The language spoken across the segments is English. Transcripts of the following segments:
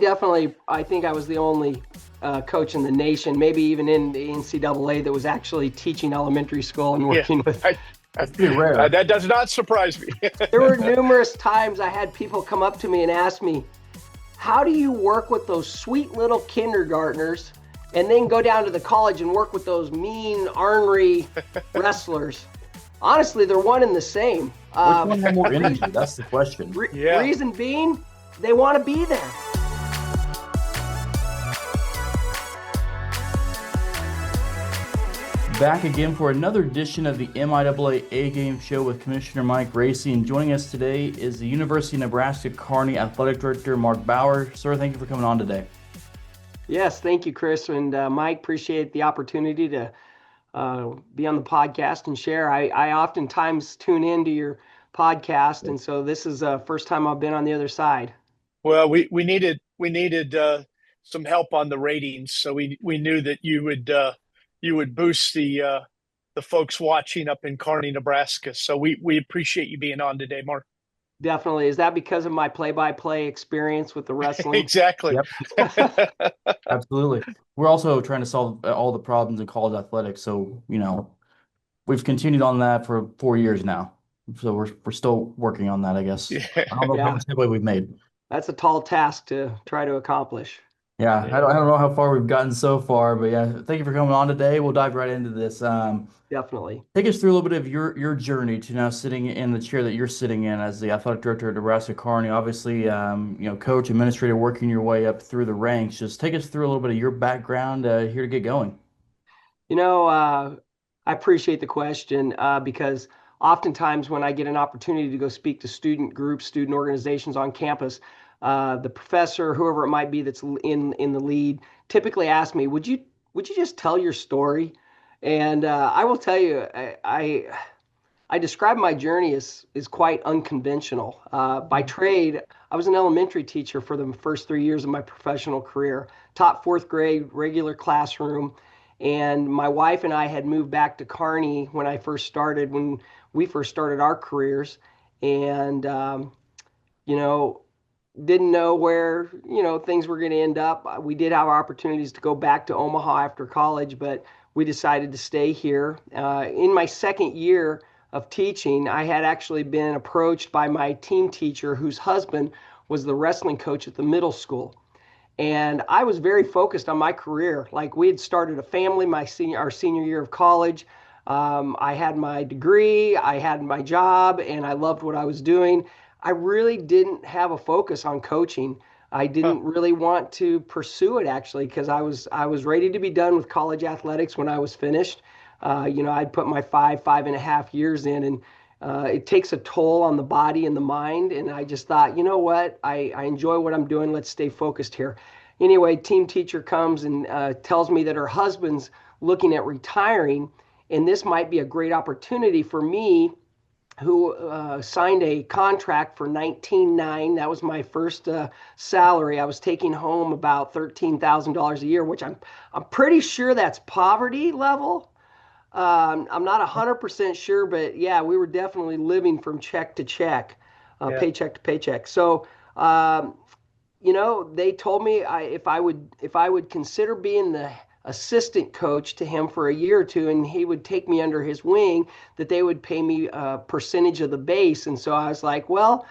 I think I was the only coach in the nation, maybe even in the NCAA, that was actually teaching elementary school and Yeah, working with. That's pretty rare. that does not surprise me. There were numerous times I had people come up to me and ask me, how do you work with those sweet little kindergartners and then go down to the college and work with those mean, ornery wrestlers? Honestly, they're one and the same. Which one had more energy? That's the question. Reason being, they want to be there. Back again for another edition of the MIAA A-Game Show with Commissioner Mike Racy. And joining us today is the University of Nebraska Kearney Athletic Director, Marc Bauer. Sir, thank you for coming on today. Yes, thank you, Chris. And Mike, appreciate the opportunity to be on the podcast and share. I oftentimes tune into your podcast, and so this is the first time I've been on the other side. Well, we needed some help on the ratings, so we knew that you would boost the folks watching up in Kearney, Nebraska. So we appreciate you being on today, Marc. Definitely. Is that because of my play-by-play experience with the wrestling? Exactly. Yep. Absolutely. We're also trying to solve all the problems in college athletics. So, we've continued on that for 4 years now. So we're still working on that, I guess. Yeah. I don't know how much headway we've made. That's a tall task to try to accomplish. Yeah, I don't know how far we've gotten so far, but yeah, thank you for coming on today. We'll dive right into this. Definitely. Take us through a little bit of your journey to now sitting in the chair that you're sitting in as the athletic director of Nebraska Kearney. Obviously, coach, administrator, working your way up through the ranks. Just take us through a little bit of your background here to get going. I appreciate the question because oftentimes when I get an opportunity to go speak to student groups, student organizations on campus, the professor, whoever it might be that's in the lead, typically asks me, would you just tell your story? And I will tell you, I describe my journey as quite unconventional. By trade, I was an elementary teacher for the first 3 years of my professional career, taught fourth grade, regular classroom. And my wife and I had moved back to Kearney when we first started our careers. And, didn't know where, things were going to end up. We did have opportunities to go back to Omaha after college, but we decided to stay here. In my second year of teaching, I had actually been approached by my team teacher, whose husband was the wrestling coach at the middle school. And I was very focused on my career. Like, we had started a family our senior year of college. I had my degree, I had my job, and I loved what I was doing. I really didn't have a focus on coaching. I didn't really want to pursue it, actually, because I was ready to be done with college athletics when I was finished. I'd put my 5.5 years in, and it takes a toll on the body and the mind. And I just thought, you know what? I enjoy what I'm doing. Let's stay focused here. Anyway, team teacher comes and tells me that her husband's looking at retiring, and this might be a great opportunity for me, who signed a contract for $19,900. That was my first salary. I was taking home about $13,000 a year, which I'm pretty sure that's poverty level. I'm not 100% sure, but yeah, we were definitely living from check to check, paycheck to paycheck. So, they told me if I would consider being the assistant coach to him for a year or two, and he would take me under his wing, that they would pay me a percentage of the base. And so I was like, well,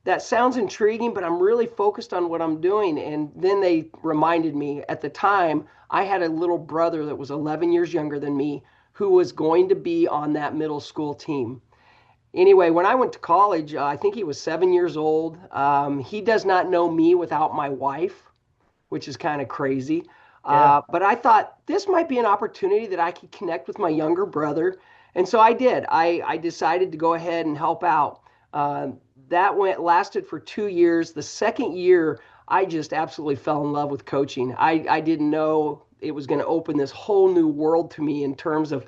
that sounds intriguing, but I'm really focused on what I'm doing. And then they reminded me, at the time, I had a little brother that was 11 years younger than me who was going to be on that middle school team. Anyway, when I went to college, I think he was 7 years old. He does not know me without my wife, which is kind of crazy. Yeah. But I thought this might be an opportunity that I could connect with my younger brother. And so I did. I decided to go ahead and help out. That lasted for 2 years. The second year, I just absolutely fell in love with coaching. I didn't know it was going to open this whole new world to me in terms of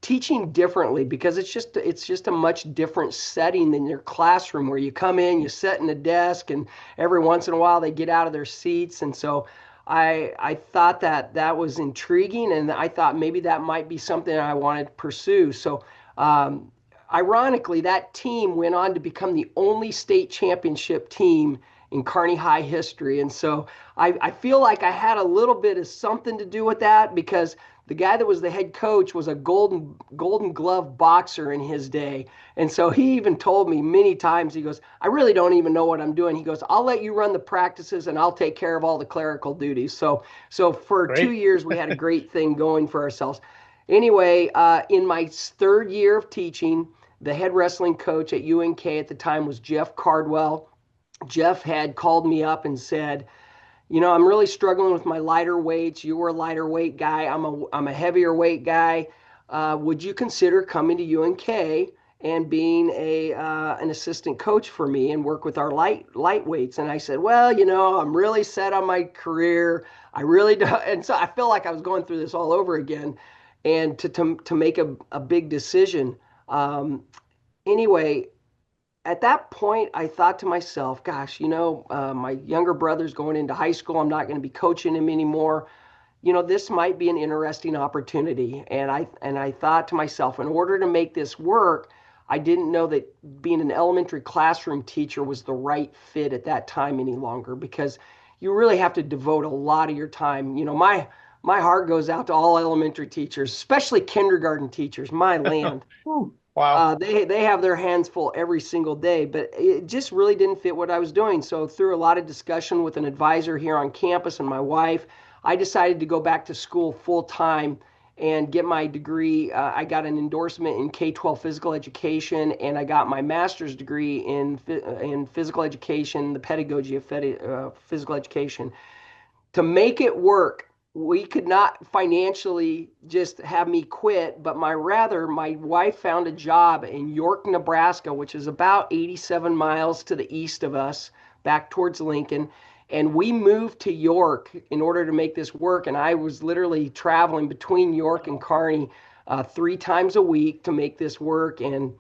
teaching differently, because it's just a much different setting than your classroom, where you come in, you sit in a desk, and every once in a while they get out of their seats. And so I thought that was intriguing, and I thought maybe that might be something I wanted to pursue. So ironically, that team went on to become the only state championship team in Kearney High history. And so I feel like I had a little bit of something to do with that, because the guy that was the head coach was a golden glove boxer in his day. And so he even told me many times, he goes, I really don't even know what I'm doing. He goes, I'll let you run the practices and I'll take care of all the clerical duties. So for Great. 2 years, we had a great thing going for ourselves. Anyway, in my third year of teaching, the head wrestling coach at UNK at the time was Jeff Cardwell. Jeff had called me up and said, I'm really struggling with my lighter weights. You were a lighter weight guy. I'm a heavier weight guy. Would you consider coming to UNK and being an assistant coach for me and work with our lightweights? And I said, well, I'm really set on my career. I really do. And so I feel like I was going through this all over again, and to make a big decision. Anyway, at that point, I thought to myself, gosh, my younger brother's going into high school. I'm not going to be coaching him anymore. This might be an interesting opportunity. And I thought to myself, in order to make this work, I didn't know that being an elementary classroom teacher was the right fit at that time any longer, because you really have to devote a lot of your time. My heart goes out to all elementary teachers, especially kindergarten teachers. My land. Wow. They have their hands full every single day, but it just really didn't fit what I was doing. So through a lot of discussion with an advisor here on campus and my wife, I decided to go back to school full time and get my degree. I got an endorsement in K-12 physical education, and I got my master's degree in physical education, the pedagogy of physical education. To make it work, we could not financially just have me quit, but my wife found a job in York, Nebraska, which is about 87 miles to the east of us, back towards Lincoln. And we moved to York in order to make this work. And I was literally traveling between York and Kearney 3 times a week to make this work. And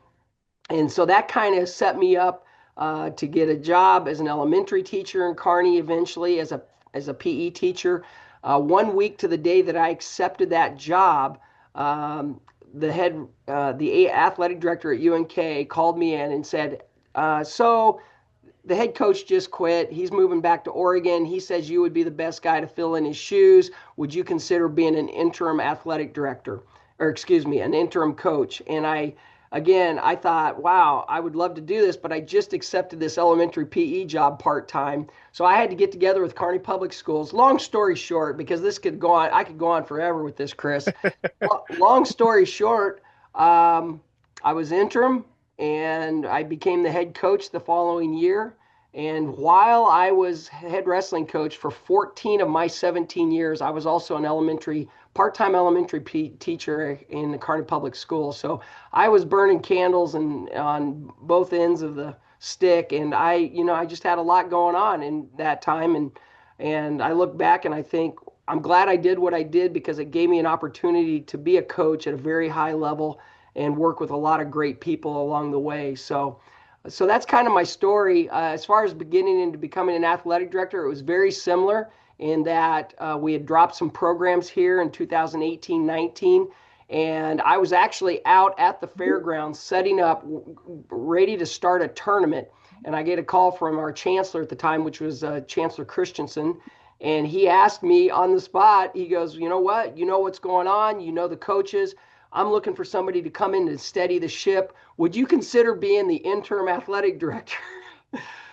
so that kind of set me up to get a job as an elementary teacher in Kearney, eventually as a PE teacher. 1 week to the day that I accepted that job, the athletic director at UNK called me in and said, so the head coach just quit. He's moving back to Oregon. He says you would be the best guy to fill in his shoes. Would you consider being an interim athletic director, or excuse me, an interim coach? And I thought, wow, I would love to do this, but I just accepted this elementary PE job part-time. So I had to get together with Kearney Public Schools. Long story short, because this could go on, I could go on forever with this, Chris. Long story short, I was interim and I became the head coach the following year. And while I was head wrestling coach for 14 of my 17 years, I was also an part-time elementary teacher in the Kearney Public Schools. So I was burning candles and on both ends of the stick, and I just had a lot going on in that time, and I look back and I think I'm glad I did what I did, because it gave me an opportunity to be a coach at a very high level and work with a lot of great people along the way. So that's kind of my story. As far as beginning into becoming an athletic director, it was very similar in that we had dropped some programs here in 2018-19, and I was actually out at the fairgrounds setting up, ready to start a tournament. And I get a call from our chancellor at the time, which was Chancellor Christensen, and he asked me on the spot, he goes, you know what? You know what's going on. You know the coaches. I'm looking for somebody to come in and steady the ship. Would you consider being the interim athletic director?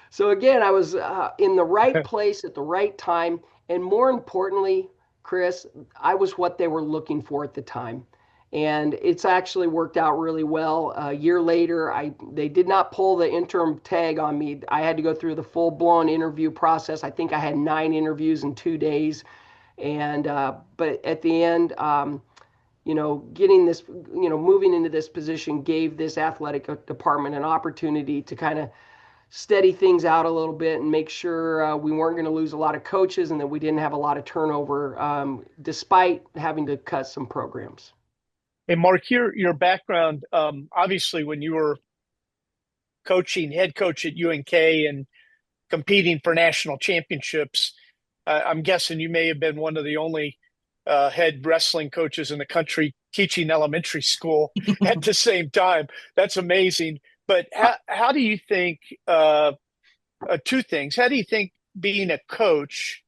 So again, I was in the right place at the right time. And more importantly, Chris, I was what they were looking for at the time. And it's actually worked out really well. A year later, they did not pull the interim tag on me. I had to go through the full-blown interview process. I think I had 9 interviews in 2 days. And but at the end, getting this, moving into this position gave this athletic department an opportunity to kind of steady things out a little bit and make sure we weren't going to lose a lot of coaches and that we didn't have a lot of turnover, despite having to cut some programs. Hey, Marc, your background, obviously when you were head coach at UNK and competing for national championships, I'm guessing you may have been one of the only head wrestling coaches in the country teaching elementary school at the same time. That's amazing. But how do you think two things. How do you think being a coach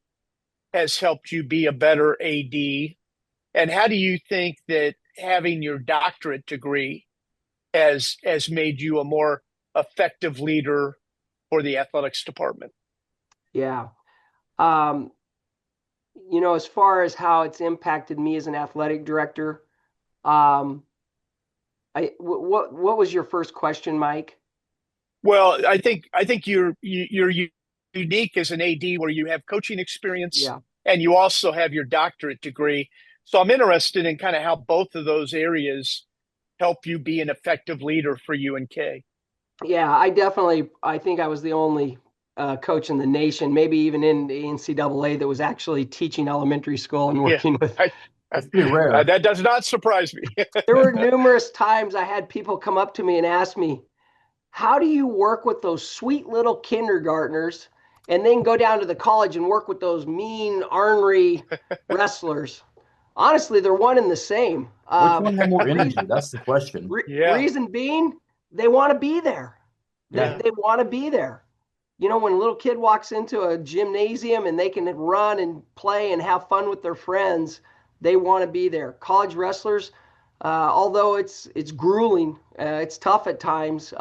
has helped you be a better AD? And how do you think that having your doctorate degree has made you a more effective leader for the athletics department? Yeah. Um, as far as how it's impacted me as an athletic director, um, what was your first question, Mike? Well, I think you're unique as an AD where you have coaching experience Yeah. and you also have your doctorate degree. So I'm interested in kind of how both of those areas help you be an effective leader for UNK. Yeah, I think I was the only coach in the nation, maybe even in the NCAA, that was actually teaching elementary school and Yeah, working with. I, That's pretty rare. that does not surprise me. There were numerous times I had people come up to me and ask me, how do you work with those sweet little kindergartners and then go down to the college and work with those mean, ornery wrestlers? Honestly, they're one and the same. Which one had more Reason, energy? That's the question. Yeah, reason being, they want to be there. They, Yeah. yeah, they want to be there. When a little kid walks into a gymnasium and they can run and play and have fun with their friends, they want to be there. College wrestlers, although it's grueling, it's tough at times.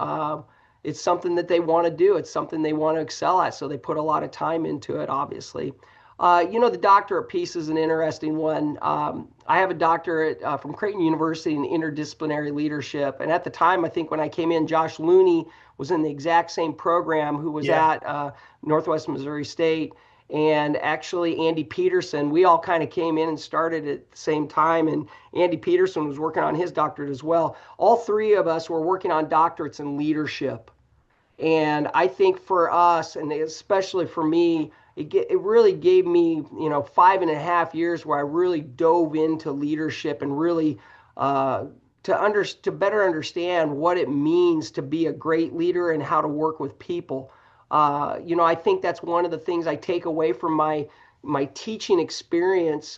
It's something that they want to do. It's something they want to excel at. So they put a lot of time into it, obviously. The doctorate piece is an interesting one. I have a doctorate from Creighton University in interdisciplinary leadership. And at the time, I think when I came in, Josh Looney was in the exact same program who was yeah. at Northwest Missouri State. And actually, Andy Peterson, we all kind of came in and started at the same time. And Andy Peterson was working on his doctorate as well. All three of us were working on doctorates in leadership. And I think for us, and especially for me, it really gave me, 5.5 years where I really dove into leadership and really to better understand what it means to be a great leader and how to work with people. I think that's one of the things I take away from my teaching experience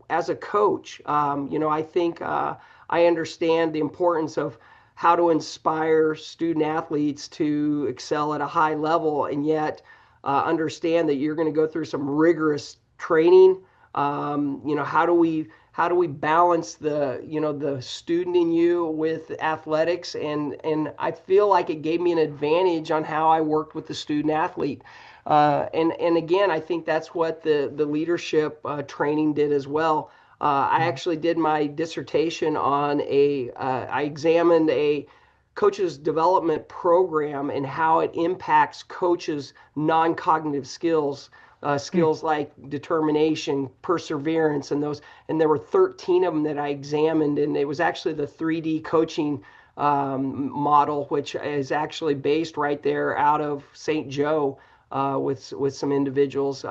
as a coach. I think I understand the importance of how to inspire student athletes to excel at a high level, and yet understand that you're going to go through some rigorous training. How do we balance the student in you with athletics? And I feel like it gave me an advantage on how I worked with the student athlete. And again, I think that's what the leadership training did as well. I actually did my dissertation on I examined a coaches development program and how it impacts coaches' non-cognitive skills, skills like determination, perseverance, and those. And there were 13 of them that I examined, and it was actually the 3D coaching model, which is actually based right there out of St. Joe with some individuals.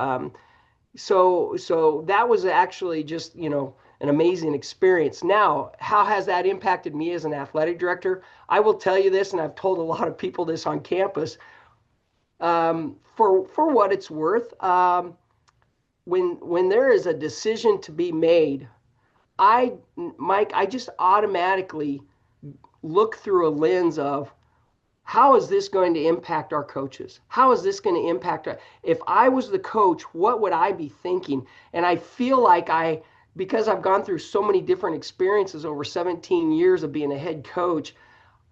So that was actually just, an amazing experience. Now, how has that impacted me as an athletic director? I will tell you this, and I've told a lot of people this on campus. For what it's worth, when there is a decision to be made, Mike, I just automatically look through a lens of how is this going to impact our coaches? How is this going to impact if I was the coach, what would I be thinking? And I feel like because I've gone through so many different experiences over 17 years of being a head coach,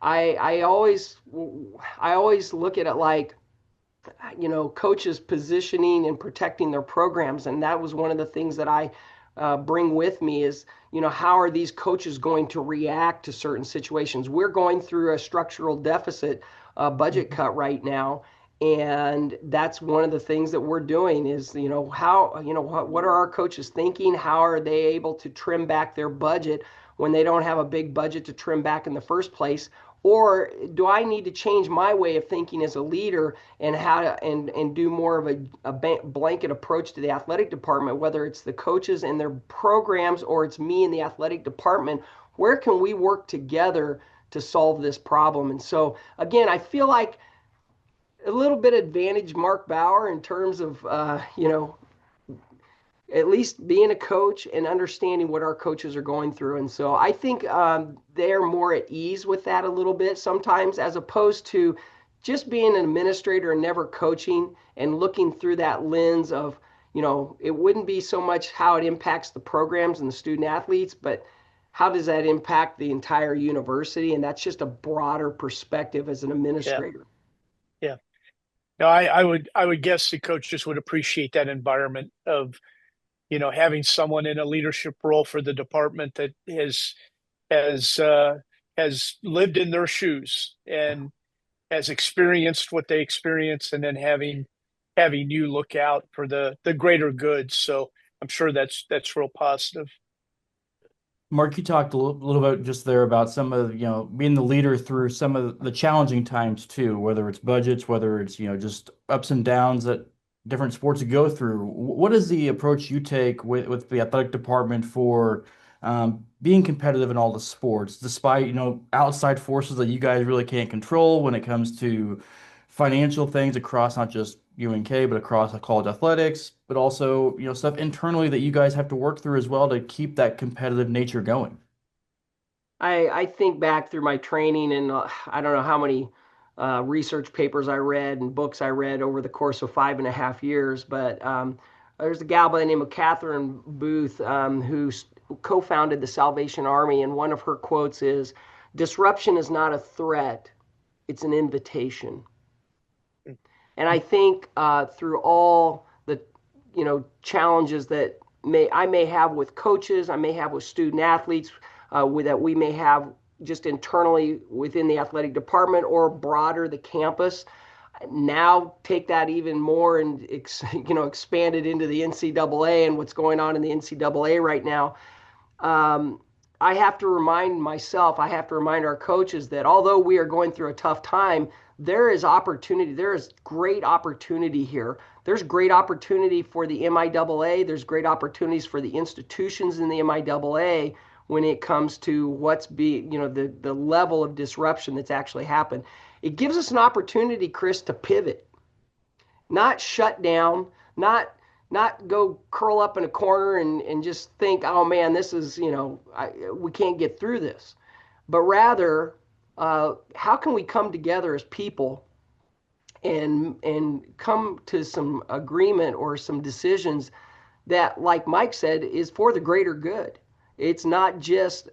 I always look at it like, coaches positioning and protecting their programs. And that was one of the things that I bring with me is, how are these coaches going to react to certain situations? We're going through a structural deficit budget cut right now. And that's one of the things that we're doing is, what are our coaches thinking? How are they able to trim back their budget when they don't have a big budget to trim back in the first place? Or do I need to change my way of thinking as a leader and how to and do more of a blanket approach to the athletic department, whether it's the coaches and their programs or it's me and the athletic department? Where can we work together to solve this problem? And so again, I feel like a little bit advantage Marc Bauer in terms of at least being a coach and understanding what our coaches are going through. And so I think they're more at ease with that a little bit sometimes, as opposed to just being an administrator and never coaching and looking through that lens of, it wouldn't be so much how it impacts the programs and the student athletes, but how does that impact the entire university? And that's just a broader perspective as an Yeah. administrator. Yeah. No, I would guess the coaches would appreciate that environment of, having someone in a leadership role for the department that has has lived in their shoes and has experienced what they experienced, and then having you look out for the greater good. So I'm sure that's real positive. Marc, you talked a little bit just there about some of, being the leader through some of the challenging times too, whether it's budgets, whether it's, just ups and downs that different sports go through. What is the approach you take with the athletic department for being competitive in all the sports, despite, outside forces that you guys really can't control when it comes to financial things across not just UNK, but across college athletics, but also, stuff internally that you guys have to work through as well to keep that competitive nature going? I think back through my training, and I don't know how many research papers I read and books I read over the course of 5.5 years, but there's a gal by the name of Catherine Booth, who co-founded the Salvation Army, and one of her quotes is, "Disruption is not a threat, it's an invitation." And I think through all the challenges that I may have with coaches, I may have with student athletes, that we may have just internally within the athletic department or broader the campus. Now take that even more and expand it into the NCAA and what's going on in the NCAA right now. I have to remind myself, I have to remind our coaches that although we are going through a tough time, there is opportunity. There is great opportunity here. There's great opportunity for the MIAA. There's great opportunities for the institutions in the MIAA when it comes to the level of disruption that's actually happened. It gives us an opportunity, Chris, to pivot, not shut down, not go curl up in a corner and just think, oh man, this is, we can't get through this. But rather, how can we come together as people and come to some agreement or some decisions that, like Mike said, is for the greater good. It's not just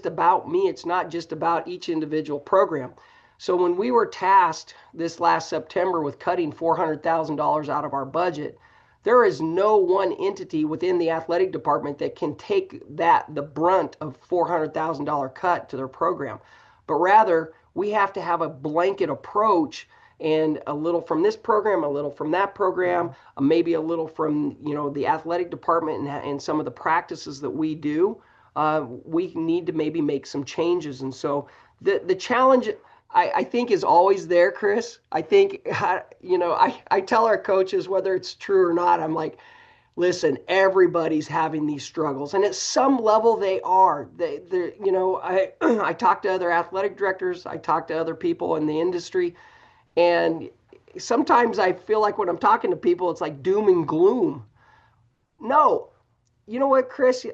about me. It's not just about each individual program. So when we were tasked this last September with cutting $400,000 out of our budget, there is no one entity within the athletic department that can take the brunt of $400,000 cut to their program. But rather, we have to have a blanket approach, and a little from this program, a little from that program, maybe a little from the athletic department and some of the practices that we do. We need to maybe make some changes, and so the challenge I think is always there, Chris. I think I tell our coaches, whether it's true or not, I'm like, listen, everybody's having these struggles, and at some level they are. I talk to other athletic directors, I talk to other people in the industry, and sometimes I feel like when I'm talking to people, it's like doom and gloom. No, you know what, Chris?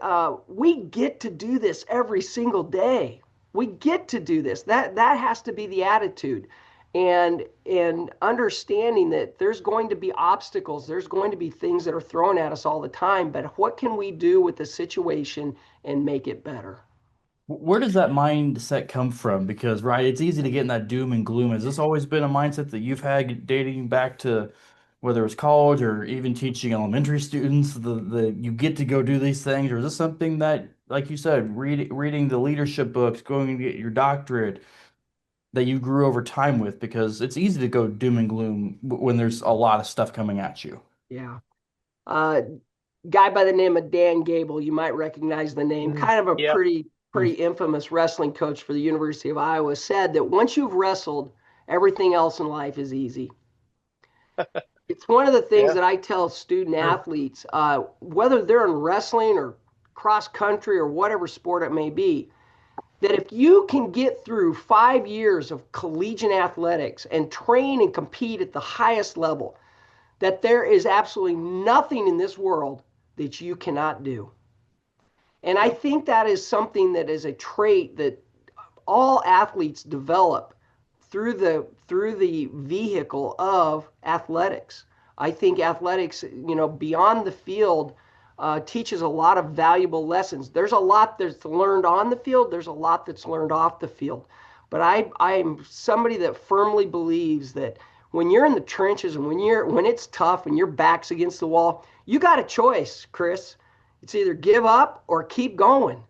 We get to do this every single day. We get to do this. That has to be the attitude, and understanding that there's going to be obstacles. There's going to be things that are thrown at us all the time. But what can we do with the situation and make it better? Where does that mindset come from? Because, right, it's easy to get in that doom and gloom. Has this always been a mindset that you've had dating back to whether it's college or even teaching elementary students, the you get to go do these things, or is this something that, like you said, reading the leadership books, going to get your doctorate, that you grew over time with? Because it's easy to go doom and gloom when there's a lot of stuff coming at you. Yeah. Uh, Guy by the name of Dan Gable, you might recognize the name, kind of a Yeah. pretty infamous wrestling coach for the University of Iowa, said that once you've wrestled, everything else in life is easy. It's one of the things Yeah. that I tell student athletes, whether they're in wrestling or cross country or whatever sport it may be, that if you can get through 5 years of collegiate athletics and train and compete at the highest level, that there is absolutely nothing in this world that you cannot do. And I think that is something that is a trait that all athletes develop through the vehicle of athletics. I think athletics, beyond the field, teaches a lot of valuable lessons. There's a lot that's learned on the field. There's a lot that's learned off the field. But I'm somebody that firmly believes that when you're in the trenches and when it's tough and your back's against the wall, you got a choice, Chris. It's either give up or keep going.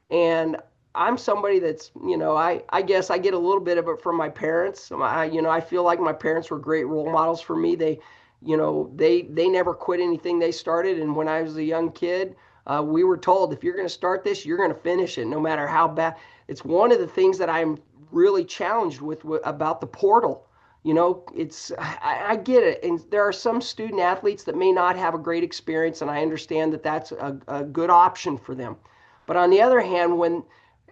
And I'm somebody that's, I guess I get a little bit of it from my parents. I feel like my parents were great role models for me. They never quit anything they started. And when I was a young kid, we were told, if you're going to start this, you're going to finish it, no matter how bad. It's one of the things that I'm really challenged with about the portal. I get it. And there are some student athletes that may not have a great experience, and I understand that that's a good option for them. But on the other hand,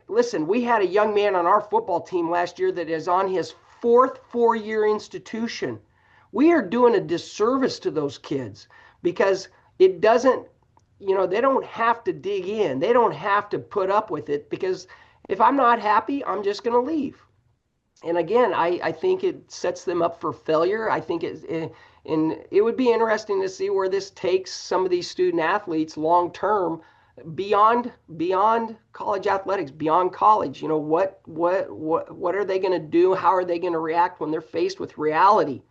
listen, we had a young man on our football team last year that is on his fourth four-year institution. We are doing a disservice to those kids because it doesn't, they don't have to dig in. They don't have to put up with it, because if I'm not happy, I'm just going to leave. And again, I think it sets them up for failure. I think and it would be interesting to see where this takes some of these student athletes long term, beyond college athletics, beyond college. What are they going to do? How are they going to react when they're faced with reality?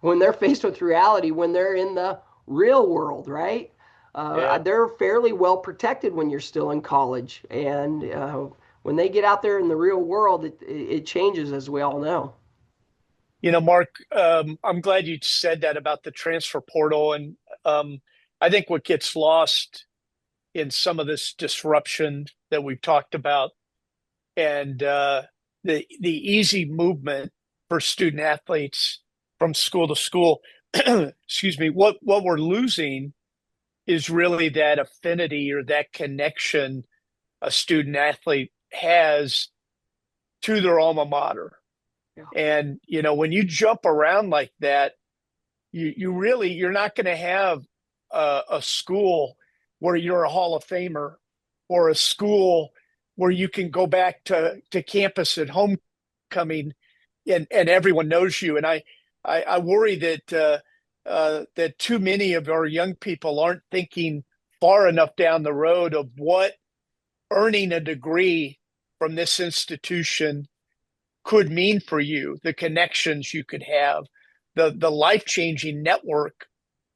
When they're faced with reality, when they're in the real world, right? They're fairly well protected when you're still in college, and when they get out there in the real world, it changes, as we all know. Marc, I'm glad you said that about the transfer portal. And I think what gets lost in some of this disruption that we've talked about, and the easy movement for student athletes from school to school, excuse me, what we're losing is really that affinity or that connection a student athlete has to their alma mater. Yeah. And when you jump around like that, you're not going to have a school where you're a Hall of Famer, or a school where you can go back to campus at homecoming and everyone knows you. And I worry that too many of our young people aren't thinking far enough down the road of what earning a degree from this institution could mean for you, the connections you could have, the life-changing network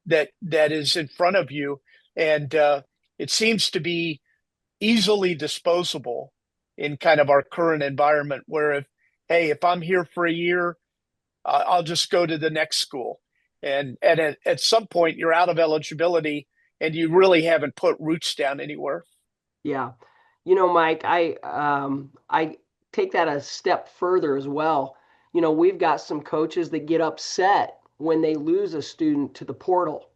that is in front of you. And it seems to be easily disposable in kind of our current environment, where if I'm here for a year, I'll just go to the next school. And at some point, you're out of eligibility and you really haven't put roots down anywhere. Yeah. Mike, I take that a step further as well. We've got some coaches that get upset when they lose a student to the portal,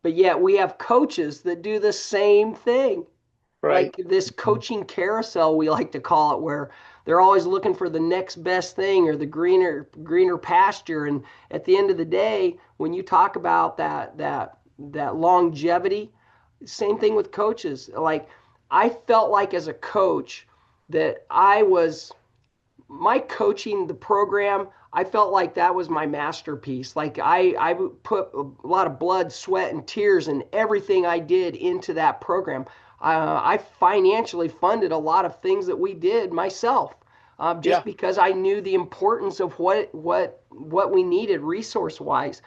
but yet we have coaches that do the same thing. Right. Like this coaching carousel, we like to call it, where they're always looking for the next best thing or the greener pasture. And at the end of the day, when you talk about that longevity, same thing with coaches. Like, I felt like as a coach that my coaching the program, I felt like that was my masterpiece. Like I put a lot of blood, sweat, and tears and everything I did into that program. I financially funded a lot of things that we did myself, just because I knew the importance of what we needed resource wise.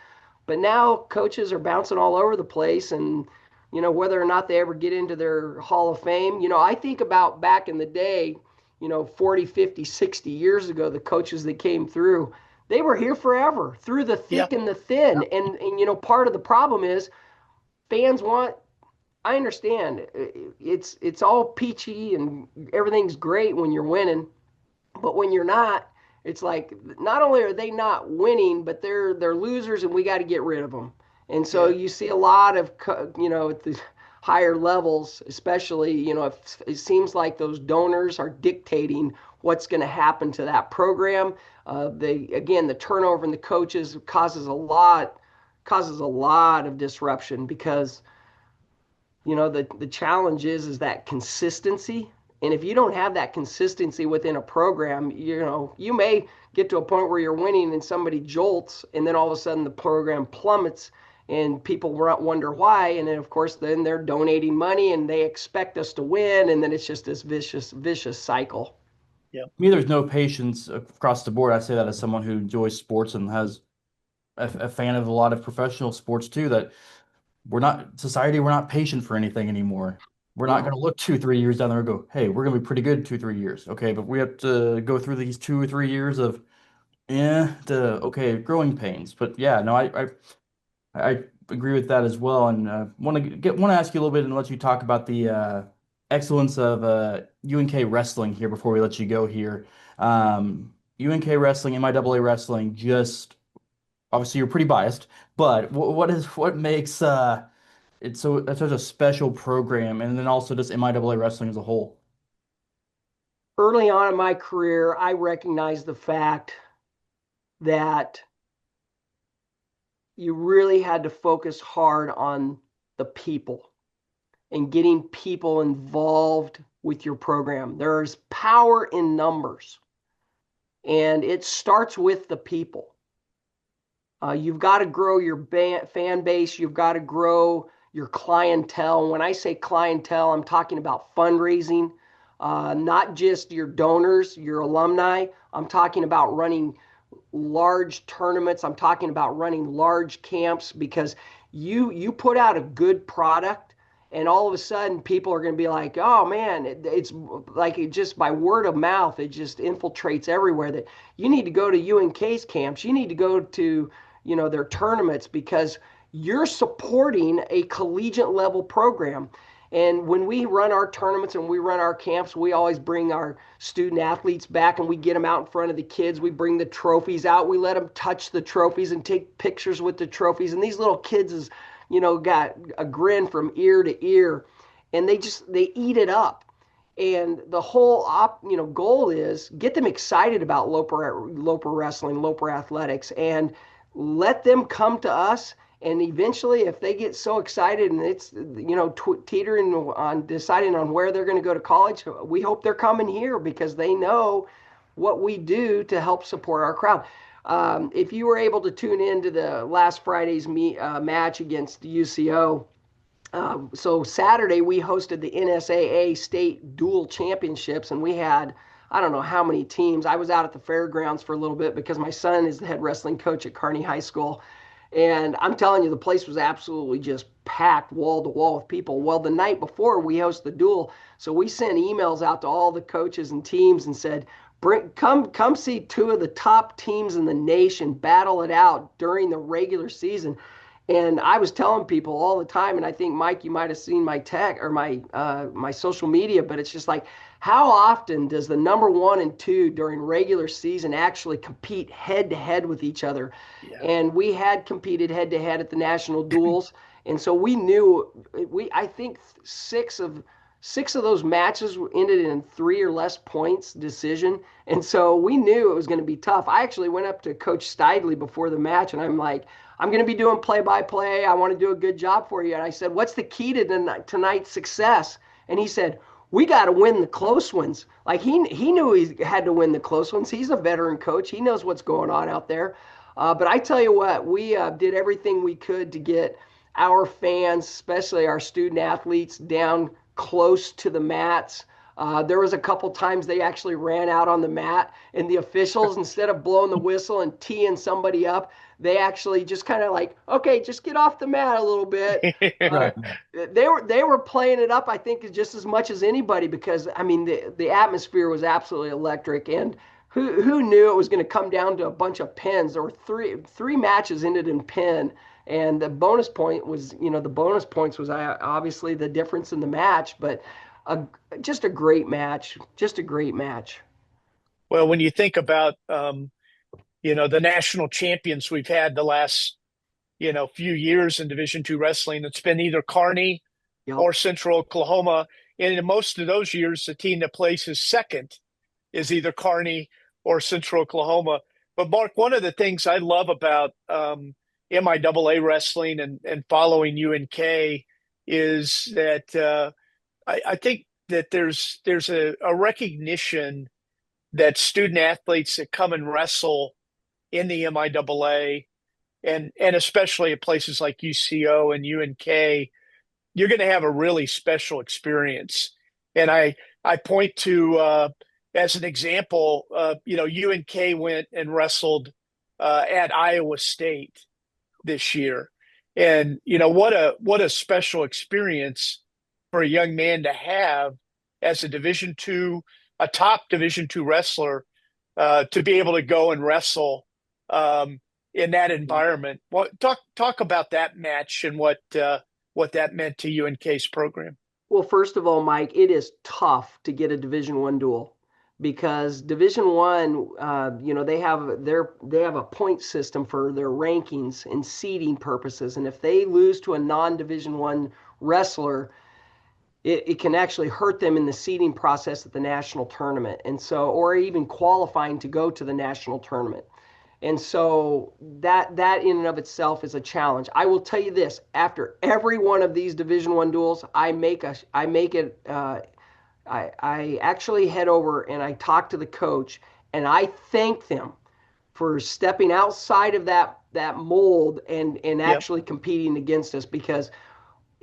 But now coaches are bouncing all over the place, and whether or not they ever get into their Hall of Fame. I think about back in the day, 40, 50, 60 years ago, the coaches that came through, they were here forever, through the thick and the thin. And part of the problem is fans I understand it's all peachy and everything's great when you're winning, but when you're not, it's like not only are they not winning, but they're losers, and we got to get rid of them. And so you see a lot of at the higher levels, especially, it seems like those donors are dictating what's going to happen to that program. The turnover in the coaches causes a lot of disruption, because the challenge is that consistency. And if you don't have that consistency within a program, you may get to a point where you're winning and somebody jolts, and then all of a sudden the program plummets and people wonder why. And then, of course, then they're donating money and they expect us to win. And then it's just this vicious cycle. Yeah. Me, there's no patience across the board. I say that as someone who enjoys sports and has a fan of a lot of professional sports too, that we're not patient for anything anymore. We're not going No. to look 2, 3 years down there and go, hey, we're going to be pretty good 2, 3 years. Okay, but we have to go through these 2 or 3 years of okay, growing pains. But yeah, no, I agree with that as well. And want to ask you a little bit and let you talk about the excellence of UNK wrestling here before we let you go here. UNK wrestling, MIAA wrestling, just obviously you're pretty biased, but what makes it's such a special program, and then also just MIAA wrestling as a whole. Early on in my career, I recognized the fact that you really had to focus hard on the people and getting people involved with your program. There's power in numbers, and it starts with the people. You've got to grow your fan base. You've got to grow your clientele. When I say clientele, I'm talking about fundraising, not just your donors, your alumni. I'm talking about running large tournaments. I'm talking about running large camps, because you put out a good product, and all of a sudden people are going to be like, oh man, it's like it just by word of mouth, it just infiltrates everywhere that you need to go to UNK's camps. You need to go to, their tournaments, because you're supporting a collegiate level program. And when we run our tournaments and we run our camps, we always bring our student athletes back and we get them out in front of the kids. We bring the trophies out. We let them touch the trophies and take pictures with the trophies. And these little kids is, got a grin from ear to ear, and they eat it up. And the whole goal is get them excited about Loper wrestling, Loper athletics, and let them come to us. And eventually, if they get so excited and it's teetering on deciding on where they're going to go to college, we hope they're coming here because they know what we do to help support our crowd. If you were able to tune into the last Friday's match against UCO, so Saturday we hosted the NSAA state dual championships, and we had, I don't know how many teams. I was out at the fairgrounds for a little bit because my son is the head wrestling coach at Kearney High School. And I'm telling you, the place was absolutely just packed wall to wall with people. Well, the night before we hosted the duel, so we sent emails out to all the coaches and teams and said, come see two of the top teams in the nation battle it out during the regular season. And I was telling people all the time, and I think Mike, you might have seen my tech or my social media, but it's just like, how often does the number 1 and 2 during regular season actually compete head to head with each other? Yeah. And we had competed head to head at the national duels, and so we knew I think six of those matches ended in 3 or less points decision, and so we knew it was going to be tough. I actually went up to Coach Steidley before the match, and I'm like, I'm going to be doing play-by-play. I want to do a good job for you. And I said, what's the key to tonight's success? And he said, we got to win the close ones. Like he knew he had to win the close ones. He's a veteran coach. He knows what's going on out there. But I tell you what, we did everything we could to get our fans, especially our student athletes, down close to the mats. There was a couple times they actually ran out on the mat, and the officials, instead of blowing the whistle and teeing somebody up, they actually just kind of like, okay, just get off the mat a little bit. Right. They were playing it up, I think, just as much as anybody, because I mean the atmosphere was absolutely electric. And who knew it was going to come down to a bunch of pins? There were three matches ended in pin, and the bonus points was obviously the difference in the match, but just a great match, just a great match. Well, when you think about the national champions we've had the last few years in Division II wrestling, it's been either Kearney Yep. or Central Oklahoma, and in most of those years, the team that places second is either Kearney or Central Oklahoma. But Marc, one of the things I love about MIAA wrestling and following UNK is that I think that there's a recognition that student athletes that come and wrestle in the MIAA and especially at places like UCO and UNK, you're going to have a really special experience. And I point to as an example, UNK went and wrestled at Iowa State this year, and what a special experience for a young man to have as a top Division II wrestler, to be able to go and wrestle in that environment. Well, talk about that match and what that meant to UNK's program. Well, first of all, Mike, it is tough to get a Division I duel because Division I, they have a point system for their rankings and seeding purposes, and if they lose to a non-Division I wrestler, it can actually hurt them in the seeding process at the national tournament, and so, or even qualifying to go to the national tournament. And so that in and of itself is a challenge. I will tell you this: after every one of these Division I duels, I actually head over and I talk to the coach and I thank them for stepping outside of that mold and Yep. actually competing against us, because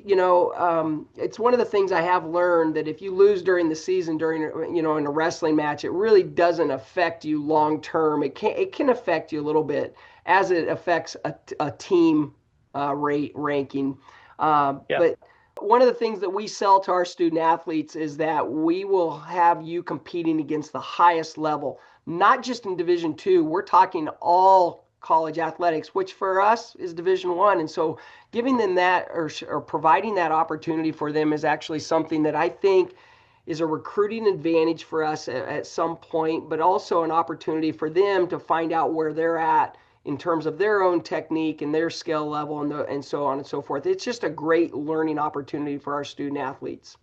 it's one of the things I have learned, that if you lose during the season, in a wrestling match, it really doesn't affect you long term. It can affect you a little bit as it affects a team rate ranking. Yep. But one of the things that we sell to our student athletes is that we will have you competing against the highest level, not just in Division II. We're talking all college athletics, which for us is Division I. And so giving them that, or providing that opportunity for them, is actually something that I think is a recruiting advantage for us at some point, but also an opportunity for them to find out where they're at in terms of their own technique and their skill level, and so on and so forth. It's just a great learning opportunity for our student athletes.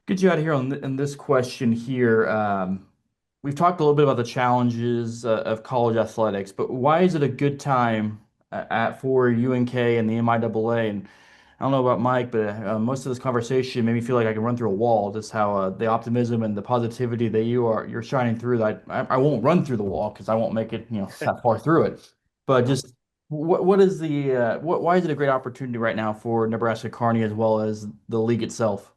Get you out of here on this question here. We've talked a little bit about the challenges of college athletics, but why is it a good time for UNK and the MIAA? And I don't know about Mike, but most of this conversation made me feel like I can run through a wall. Just how the optimism and the positivity that you're shining through. That I won't run through the wall because I won't make it that far through it. But just what is why is it a great opportunity right now for Nebraska Kearney as well as the league itself?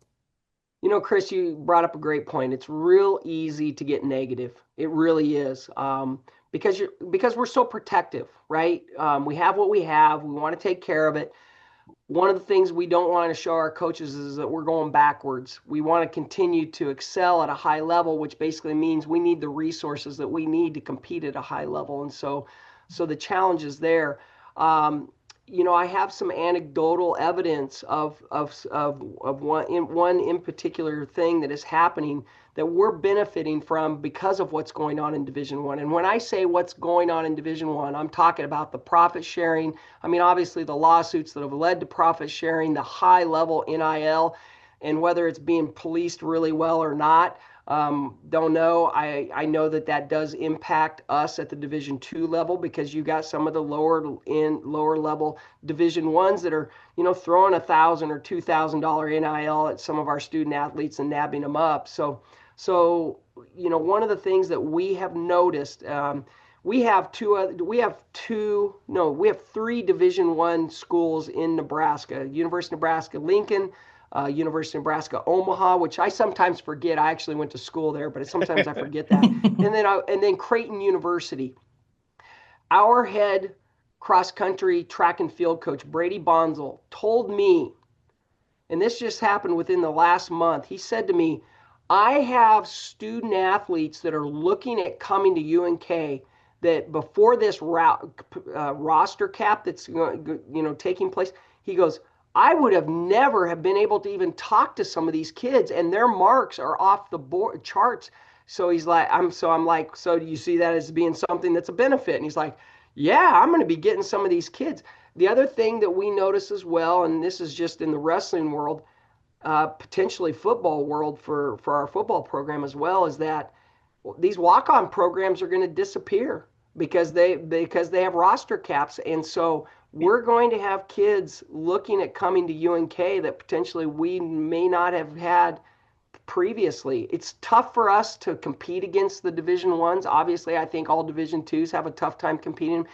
Chris, you brought up a great point. It's real easy to get negative. It really is. Because we're so protective, right? We have what we have. We want to take care of it. One of the things we don't want to show our coaches is that we're going backwards. We want to continue to excel at a high level, which basically means we need the resources that we need to compete at a high level. And so the challenge is there. I have some anecdotal evidence of one in particular thing that is happening that we're benefiting from because of what's going on in Division I. And when I say what's going on in Division I, I'm talking about the profit sharing. I mean, obviously the lawsuits that have led to profit sharing, the high level NIL, and whether it's being policed really well or not. Don't know. I know that does impact us at the Division II level, because you got some of the lower level Division Is that are throwing $1,000 or $2,000 NIL at some of our student athletes and nabbing them up. So one of the things that we have noticed, we have three Division I schools in Nebraska: University of Nebraska Lincoln, University of Nebraska Omaha, which I sometimes forget. I actually went to school there, but sometimes I forget that. And then Creighton University. Our head cross country track and field coach, Brady Bonzel, told me, and this just happened within the last month. He said to me, I have student athletes that are looking at coming to UNK that before this roster cap that's taking place. He goes, I would have never have been able to even talk to some of these kids, and their marks are off the board charts. So he's like, I'm like, so do you see that as being something that's a benefit? And he's like, yeah, I'm going to be getting some of these kids. The other thing that we notice as well, and this is just in the wrestling world, potentially football world for our football program as well, is that these walk-on programs are going to disappear because they have roster caps. And so we're going to have kids looking at coming to UNK that potentially we may not have had previously. It's tough for us to compete against the Division Ones. Obviously, I think all Division Twos have a tough time competing.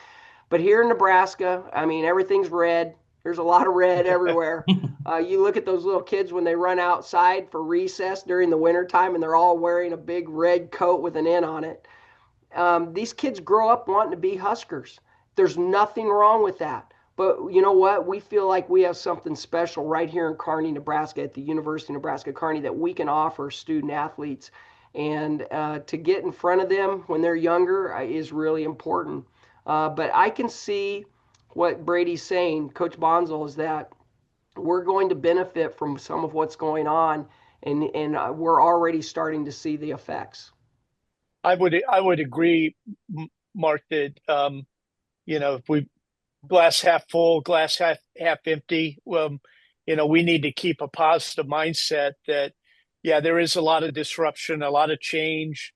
But here in Nebraska, I mean, everything's red. There's a lot of red everywhere. You look at those little kids when they run outside for recess during the wintertime and they're all wearing a big red coat with an N on it. These kids grow up wanting to be Huskers. There's nothing wrong with that. But you know what? We feel like we have something special right here in Kearney, Nebraska, at the University of Nebraska Kearney that we can offer student athletes. And to get in front of them when they're younger is really important. But I can see what Brady's saying, Coach Bonzel, is that we're going to benefit from some of what's going on, and we're already starting to see the effects. I would agree, Marc, that if we glass half full, glass half empty. We need to keep a positive mindset that there is a lot of disruption, a lot of change.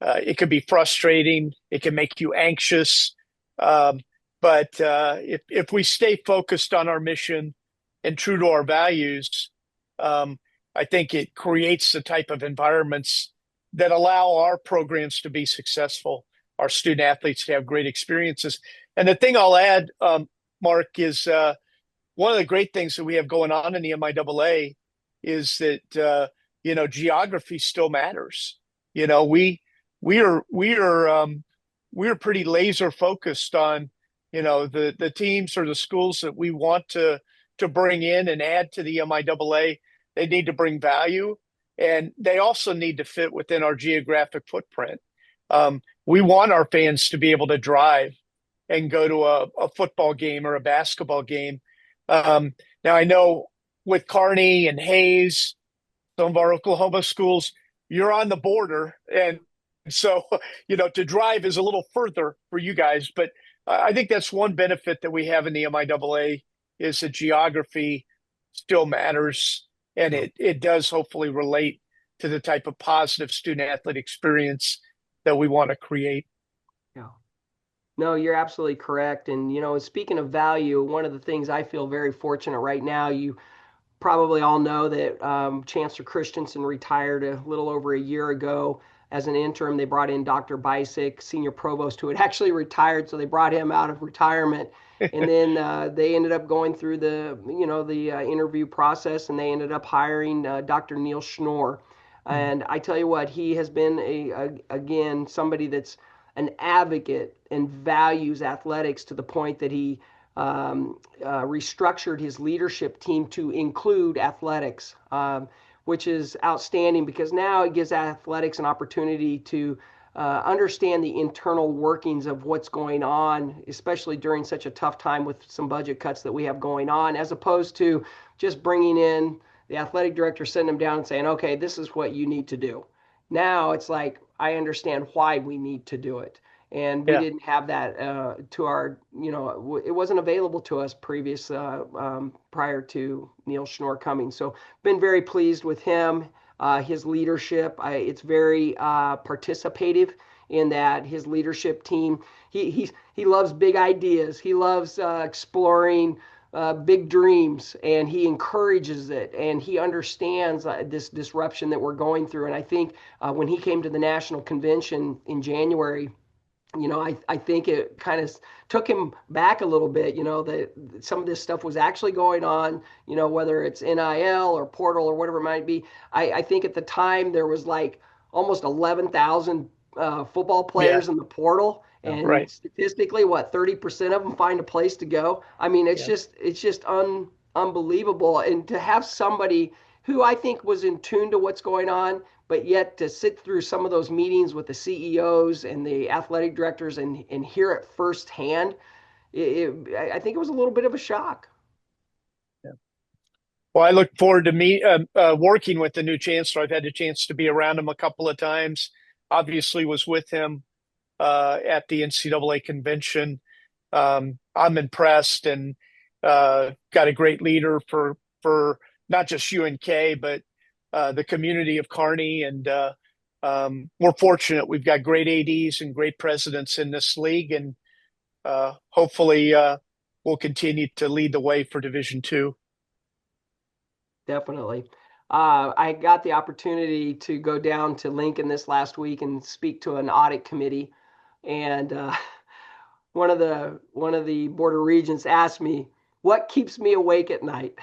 It can be frustrating. It can make you anxious. But if we stay focused on our mission and true to our values, I think it creates the type of environments that allow our programs to be successful, our student athletes to have great experiences. And the thing I'll add, Marc, is one of the great things that we have going on in the MIAA is that geography still matters. We are pretty laser focused on the teams or the schools that we want to bring in and add to the MIAA. They need to bring value, and they also need to fit within our geographic footprint. We want our fans to be able to drive and go to a football game or a basketball game. Now, I know with Kearney and Hayes, some of our Oklahoma schools, you're on the border. And so, to drive is a little further for you guys. But I think that's one benefit that we have in the MIAA is that geography still matters. And it does hopefully relate to the type of positive student athlete experience that we want to create. Yeah. No, you're absolutely correct. And, speaking of value, one of the things I feel very fortunate right now, you probably all know that Chancellor Christensen retired a little over a year ago. As an interim, they brought in Dr. Bisick, senior provost, who had actually retired. So they brought him out of retirement. And then they ended up going through the interview process, and they ended up hiring Dr. Neil Schnorr. And I tell you what, he has been again somebody that's an advocate and values athletics to the point that he restructured his leadership team to include athletics, which is outstanding because now it gives athletics an opportunity to understand the internal workings of what's going on, especially during such a tough time with some budget cuts that we have going on, as opposed to just bringing in the athletic director, sitting them down and saying, okay, this is what you need to do. Now it's like, I understand why we need to do it. And we didn't have that to our, it wasn't available to us prior to Neil Schnorr coming. So been very pleased with him, his leadership. It's very participative in that his leadership team. He loves big ideas. He loves exploring big dreams, and he encourages it, and he understands this disruption that we're going through. And I think when he came to the national convention in January, I think it kind of took him back a little bit, that some of this stuff was actually going on, whether it's NIL or portal or whatever it might be. I think at the time there was like almost 11,000 football players in the portal. And statistically, 30% of them find a place to go? I mean, it's just unbelievable. And to have somebody who I think was in tune to what's going on, but yet to sit through some of those meetings with the CEOs and the athletic directors and hear it firsthand, I think it was a little bit of a shock. Yeah. Well, I look forward to working with the new chancellor. I've had the chance to be around him a couple of times. Obviously, was with him at the NCAA convention. I'm impressed and got a great leader for not just UNK, but the community of Kearney. And we're fortunate. We've got great ADs and great presidents in this league. And hopefully will continue to lead the way for Division II. Definitely. I got the opportunity to go down to Lincoln this last week and speak to an audit committee, and one of the board of regents asked me, "What keeps me awake at night?"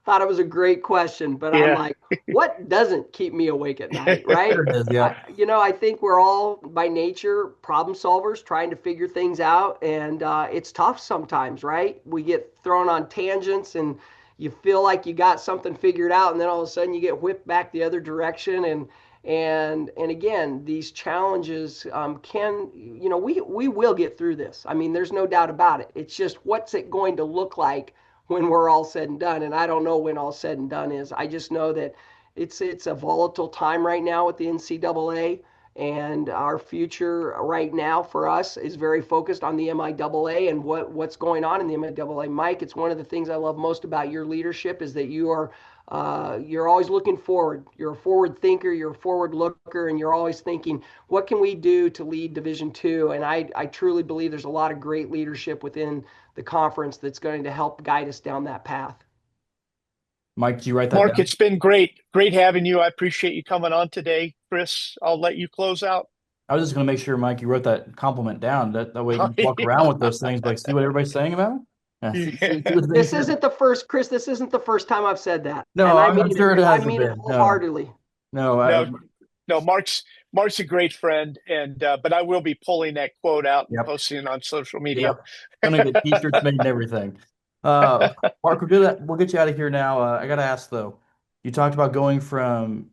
Thought it was a great question, but I'm Yeah. like, what doesn't keep me awake at night, right? There it is, yeah. I think we're all by nature problem solvers, trying to figure things out, and it's tough sometimes, right? We get thrown on tangents, and you feel like you got something figured out, and then all of a sudden you get whipped back the other direction, and again, these challenges we will get through this. I mean, there's no doubt about it. It's just, what's it going to look like when we're all said and done? And I don't know when all said and done is. I just know that it's a volatile time right now with the NCAA, and our future right now for us is very focused on the MIAA and what's going on in the MIAA. Mike, it's one of the things I love most about your leadership is that you're always looking forward. You're a forward thinker, you're a forward looker, and you're always thinking, what can we do to lead Division II? And I truly believe there's a lot of great leadership within the conference that's going to help guide us down that path. Mike, did you write that Marc, down? it's been great having you. I appreciate you coming on today. Chris, I'll let you close out. I was just going to make sure, Mike, you wrote that compliment down. That way you can walk around with those things, like, see what everybody's saying about it? Yeah. This isn't the first, Chris, this isn't the first time I've said that. No, and I'm sure it hasn't I mean it been. wholeheartedly. No, Marc's a great friend, and but I will be pulling that quote out and Yep. posting it on social media. Yep. Gonna get t-shirts made and everything. Marc, we'll get you out of here now. I gotta ask though, you talked about going from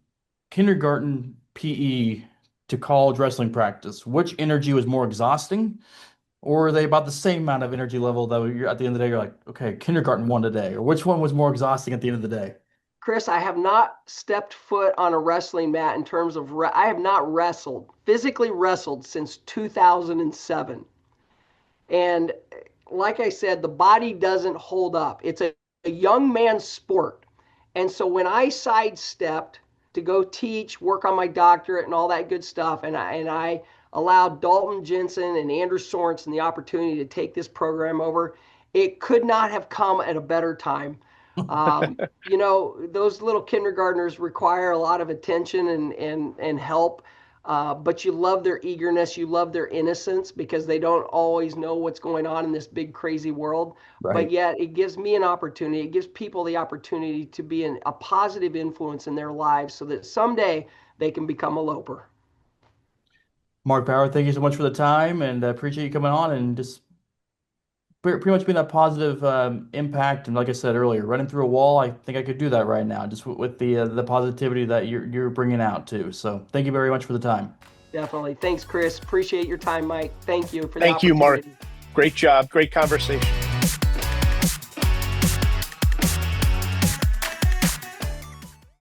kindergarten PE to college wrestling practice. Which energy was more exhausting? Or are they about the same amount of energy level that you're at the end of the day, you're like, okay, kindergarten won today? Or which one was more exhausting at the end of the day? Chris, I have not stepped foot on a wrestling mat in terms of, I have not physically wrestled since 2007. And like I said, the body doesn't hold up. It's a young man's sport. And so when I sidestepped to go teach, work on my doctorate and all that good stuff, and I allowed Dalton Jensen and Andrew Sorensen the opportunity to take this program over, it could not have come at a better time. Those little kindergartners require a lot of attention and help. But you love their eagerness, you love their innocence, because they don't always know what's going on in this big, crazy world. Right. But yet it gives me an opportunity, it gives people the opportunity to be a positive influence in their lives so that someday they can become a Loper. Marc Bauer, thank you so much for the time, and I appreciate you coming on and just pretty much being that positive impact. And like I said earlier, running through a wall, I think I could do that right now, just with the positivity that you're bringing out too. So thank you very much for the time. Definitely. Thanks, Chris. Appreciate your time, Mike. Thank you for the Thank you, Marc. opportunity. Great job. Great conversation.